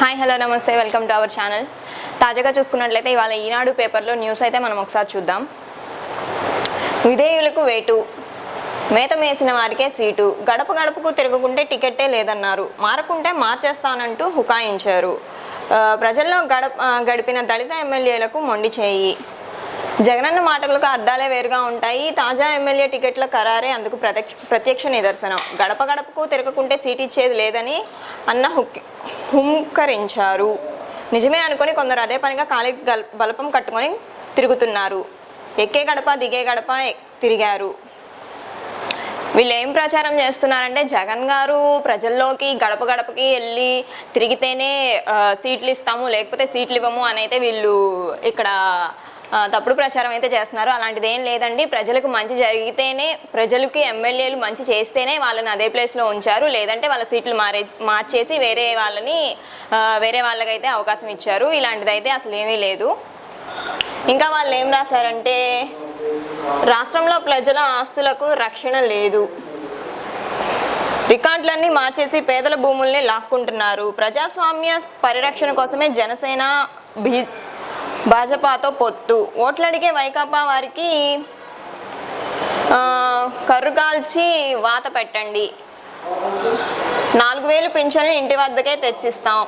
Hi hello నమస్తే welcome to our channel. తాజాగా చూసుకున్నట్లయితే ఇవాళ ఈనాడు పేపర్లో న్యూస్ అయితే మనం ఒకసారి చూద్దాం. విధేయులకు వేటు, మేత మేసిన వారికే సీటు, గడప గడపకు తిరగకుంటే టికెట్టే లేదన్నారు, మారకుంటే మార్చేస్తానంటూ హుకాయించారు. ప్రజల్లో గడిపిన దళిత ఎమ్మెల్యేలకు మొండి చేయి. జగనన్న మాటలకు అర్థాలే వేరుగా ఉంటాయి. తాజా ఎమ్మెల్యే టికెట్ల ఖరారే అందుకు ప్రత్యక్ష నిదర్శనం. గడప గడపకు తిరగకుంటే సీట్ ఇచ్చేది లేదని హుంకరించారు. నిజమే అనుకుని కొందరు అదే పనిగా కాలి బలపం కట్టుకొని తిరుగుతున్నారు. ఎక్కే గడప దిగే గడప తిరిగారు. వీళ్ళు ఏం ప్రచారం చేస్తున్నారంటే జగన్ గారు ప్రజల్లోకి గడప గడపకి వెళ్ళి తిరిగితేనే సీట్లు ఇస్తాము, లేకపోతే సీట్లు ఇవ్వము అని అయితే వీళ్ళు ఇక్కడ తప్పుడు ప్రచారం అయితే చేస్తున్నారు. అలాంటిది ఏం లేదండి. ప్రజలకు మంచి జరిగితేనే, ప్రజలకి ఎమ్మెల్యేలు మంచి చేస్తేనే వాళ్ళని అదే ప్లేస్లో ఉంచారు. లేదంటే వాళ్ళ సీట్లు మార్చేసి వేరే వాళ్ళకైతే అవకాశం ఇచ్చారు. ఇలాంటిదైతే అసలు ఏమీ లేదు. ఇంకా వాళ్ళు ఏం రాశారంటే రాష్ట్రంలో ప్రజల ఆస్తులకు రక్షణ లేదు, రికార్డులన్నీ మార్చేసి పేదల భూముల్ని లాక్కుంటున్నారు, ప్రజాస్వామ్య పరిరక్షణ కోసమే జనసేన భాజపాతో పొత్తు, ఓట్లడిగే వైకాపా వారికి కర్రు కాల్చి వాత పెట్టండి, 4000 పింఛన్లు ఇంటి వద్దకే తెచ్చిస్తాం.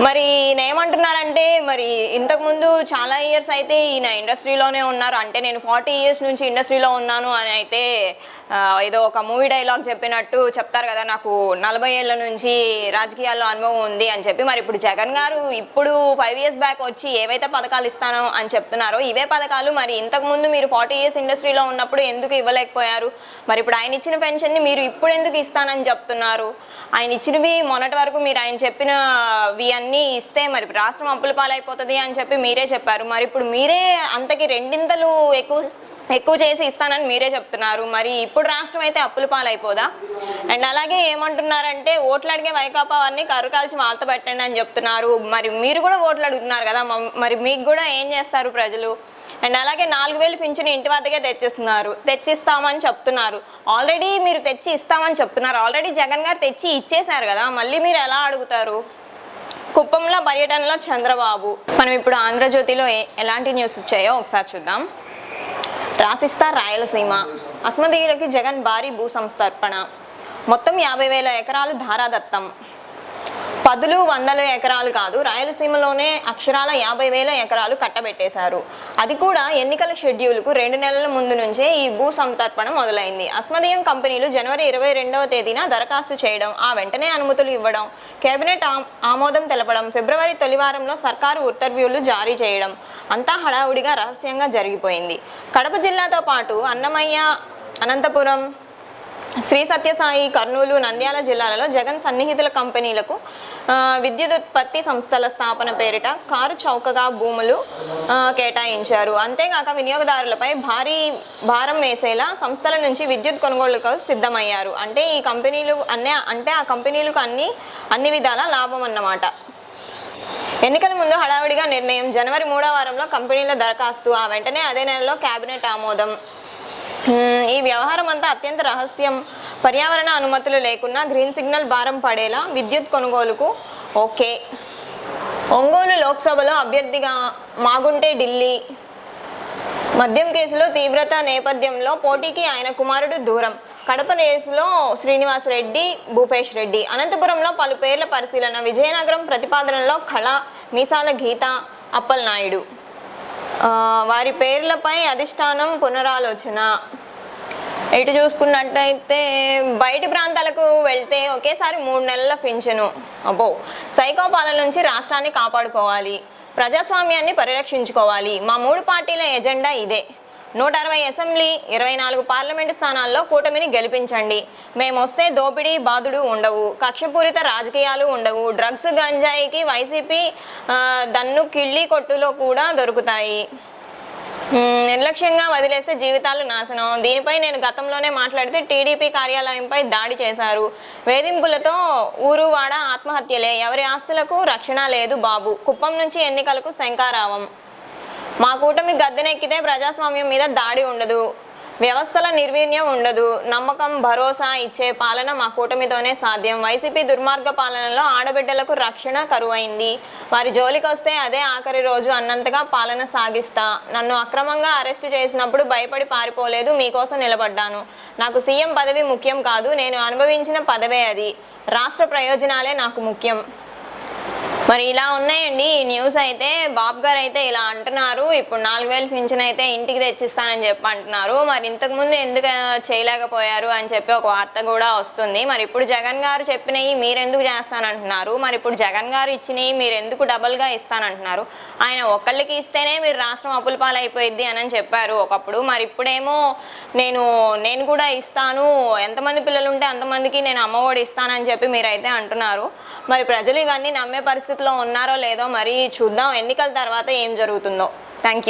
మరి ఈయన ఏమంటున్నారంటే మరి ఇంతకుముందు చాలా ఇయర్స్ అయితే ఈయన ఇండస్ట్రీలోనే ఉన్నారు. అంటే నేను 40 years నుంచి ఇండస్ట్రీలో ఉన్నాను అని అయితే ఏదో ఒక మూవీ డైలాగ్ చెప్పినట్టు చెప్తారు కదా, నాకు 40 ఏళ్ళ నుంచి రాజకీయాల్లో అనుభవం ఉంది అని చెప్పి. మరి ఇప్పుడు జగన్ గారు ఇప్పుడు 5 years బ్యాక్ వచ్చి ఏవైతే పథకాలు ఇస్తానో అని చెప్తున్నారో ఇవే పథకాలు మరి ఇంతకుముందు మీరు 40 years ఇండస్ట్రీలో ఉన్నప్పుడు ఎందుకు ఇవ్వలేకపోయారు? మరి ఇప్పుడు ఆయన ఇచ్చిన పెన్షన్ని మీరు ఇప్పుడు ఎందుకు ఇస్తానని చెప్తున్నారు? ఆయన ఇచ్చినవి మొన్నటి వరకు మీరు ఆయన చెప్పినవి అన్నీ ఇస్తే మరి రాష్ట్రం అప్పుల పాలైపోతుంది అని చెప్పి మీరే చెప్పారు. మరి ఇప్పుడు మీరే అంతకి రెండింతలు ఎక్కువ చేసి ఇస్తానని మీరే చెప్తున్నారు. మరి ఇప్పుడు రాష్ట్రం అయితే అప్పుల పాలైపోదా? అండ్ అలాగే ఏమంటున్నారంటే ఓట్లు అడిగే వైకాపా వారిని కర్రు కాల్చి వాత పెట్టండి అని చెప్తున్నారు. మరి మీరు కూడా ఓట్లు అడుగుతున్నారు కదా, మరి మీకు కూడా ఏం చేస్తారు ప్రజలు? అండ్ అలాగే 4000 పింఛను ఇంటి వద్దకే తెచ్చిస్తామని చెప్తున్నారు. ఆల్రెడీ మీరు తెచ్చి ఇస్తామని చెప్తున్నారు. ఆల్రెడీ జగన్ గారు తెచ్చి ఇచ్చేశారు కదా, మళ్ళీ మీరు ఎలా అడుగుతారు? కుప్పంలో పర్యటనలో చంద్రబాబు. మనం ఇప్పుడు ఆంధ్రజ్యోతిలో ఎలాంటి న్యూస్ వచ్చాయో ఒకసారి చూద్దాం. రాసిస్తా రాయలసీమ, అస్మదీయులకి జగన్ భారీ భూ సంస్థర్పణ, మొత్తం 50,000 ఎకరాలు ధారాదత్తం. 10,100 ఎకరాలు కాదు, రాయలసీమలోనే అక్షరాల 50,000 ఎకరాలు కట్టబెట్టేశారు. అది కూడా ఎన్నికల షెడ్యూల్కు 2 నెలల ముందు నుంచే ఈ భూ సంతర్పణ మొదలైంది. అస్మదీయం కంపెనీలు జనవరి 22వ తేదీన దరఖాస్తు చేయడం, ఆ వెంటనే అనుమతులు ఇవ్వడం, కేబినెట్ ఆమోదం తెలపడం, ఫిబ్రవరి తొలి వారంలో సర్కారు ఉత్తర్వులు జారీ చేయడం అంతా హడావుడిగా రహస్యంగా జరిగిపోయింది. కడప జిల్లాతో పాటు అన్నమయ్య, అనంతపురం, శ్రీ సత్యసాయి, కర్నూలు, నంద్యాల జిల్లాలలో జగన్ సన్నిహితుల కంపెనీలకు విద్యుదుత్పత్తి సంస్థల స్థాపన పేరిట కారు చౌకగా భూములు కేటాయించారు. అంతేగాక వినియోగదారులపై భారీ భారం వేసేలా సంస్థల నుంచి విద్యుత్ కొనుగోళ్లకు సిద్ధమయ్యారు. అంటే ఈ కంపెనీలు ఆ కంపెనీలకు అన్ని విధాల లాభం అన్నమాట. ఎన్నికల ముందు హడావుడిగా నిర్ణయం, జనవరి 3వ వారంలో కంపెనీల దరఖాస్తు, ఆ వెంటనే అదే నెలలో కేబినెట్ ఆమోదం. ఈ వ్యవహారం అంతా అత్యంత రహస్యం. పర్యావరణ అనుమతులు లేకున్నా గ్రీన్ సిగ్నల్ భారం పడేలా విద్యుత్ కొనుగోలుకు ఓకే. ఒంగోలు లోక్సభలో అభ్యర్థిగా మాగుంటే ఢిల్లీ, మద్యం కేసులో తీవ్రత నేపథ్యంలో పోటీకి ఆయన కుమారుడు దూరం. కడప రేసులో శ్రీనివాస్ రెడ్డి, భూపేష్ రెడ్డి. అనంతపురంలో పలు పేర్ల పరిశీలన, విజయనగరం ప్రతిపాదనలో కళ, మీసాల గీత, అప్పలనాయుడు. వారి పేర్లపై అధిష్టానం పునరాలోచన. ఇటు చూసుకున్నట్టయితే బయటి ప్రాంతాలకు వెళ్తే ఒకేసారి 3 నెలల పింఛను. సైకో పాలన నుంచి రాష్ట్రాన్ని కాపాడుకోవాలి, ప్రజాస్వామ్యాన్ని పరిరక్షించుకోవాలి. మా 3 పార్టీల ఎజెండా ఇదే. 160 అసెంబ్లీ, 24 పార్లమెంటు స్థానాల్లో కూటమిని గెలిపించండి. మేమొస్తే దోపిడీ బాధుడు ఉండవు, కక్షపూరిత రాజకీయాలు ఉండవు, డ్రగ్స్ గంజాయికి వైసీపీ దన్ను కిళ్ళి కొట్టులో కూడా దొరుకుతాయి. నిర్లక్ష్యంగా వదిలేస్తే జీవితాలు నాశనం. దీనిపై నేను గతంలోనే మాట్లాడితే టీడీపీ కార్యాలయంపై దాడి చేశారు. వేధింపులతో ఊరువాడ ఆత్మహత్యలే, ఎవరి ఆస్తులకు రక్షణ లేదు బాబు. కుప్పం నుంచి ఎన్నికలకు శంకారావం. మా కూటమి గద్దెనెక్కితే ప్రజాస్వామ్యం మీద దాడి ఉండదు, వ్యవస్థల నిర్వీర్యం ఉండదు. నమ్మకం, భరోసా ఇచ్చే పాలన మా కూటమితోనే సాధ్యం. వైసీపీ దుర్మార్గ పాలనలో ఆడబిడ్డలకు రక్షణ కరువైంది. వారి జోలికి వస్తే అదే ఆఖరి రోజు అన్నంతగా పాలన సాగిస్తా. నన్ను అక్రమంగా అరెస్టు చేసినప్పుడు భయపడి పారిపోలేదు, మీకోసం నిలబడ్డాను. నాకు సీఎం పదవి ముఖ్యం కాదు, నేను అనుభవించిన పదవే అది. రాష్ట్ర ప్రయోజనాలే నాకు ముఖ్యం. మరి ఇలా ఉన్నాయండి ఈ న్యూస్ అయితే. బాబు గారు అయితే ఇలా అంటున్నారు, ఇప్పుడు 4000 పింఛన్ అయితే ఇంటికి తెచ్చిస్తానని చెప్పి అంటున్నారు. మరి ఇంతకుముందు ఎందుకు చేయలేకపోయారు అని చెప్పి ఒక వార్త కూడా వస్తుంది. మరి ఇప్పుడు జగన్ గారు చెప్పినవి మీరెందుకు చేస్తానంటున్నారు? మరి ఇప్పుడు జగన్ గారు ఇచ్చినవి మీరు ఎందుకు డబల్గా ఇస్తానంటున్నారు? ఆయన ఒక్కళ్ళకి ఇస్తేనే మీరు రాష్ట్రం అప్పుల పాలైపోయిద్ది అని చెప్పారు ఒకప్పుడు. మరి ఇప్పుడేమో నేను కూడా ఇస్తాను, ఎంతమంది పిల్లలు ఉంటే అంతమందికి నేను అమ్మఒడి ఇస్తానని చెప్పి మీరైతే అంటున్నారు. మరి ప్రజలు ఇవన్నీ నమ్మే పరిస్థితిలో ఉన్నారో లేదో మరి చూద్దాం, ఎన్నికల తర్వాత ఏం జరుగుతుందో. Thank you.